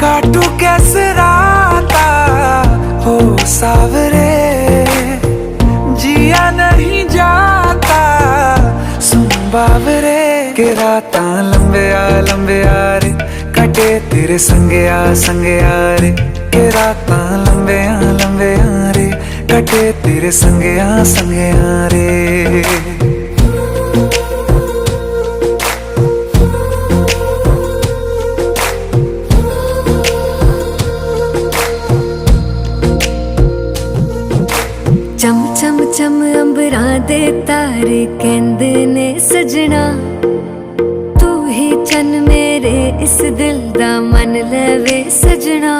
काटू कैसे राता हो सावरे, जिया नहीं जाता सुन बावरे। के राता लंबे आ रे, कटे तेरे संगे आ रे। के राता लंबे आ रे, कटे तेरे संगे आ रे। चम चम चम अंबरां दे तारे कहंदे ने सजना, तू ही चन मेरे इस दिल दा मन लवे सजना।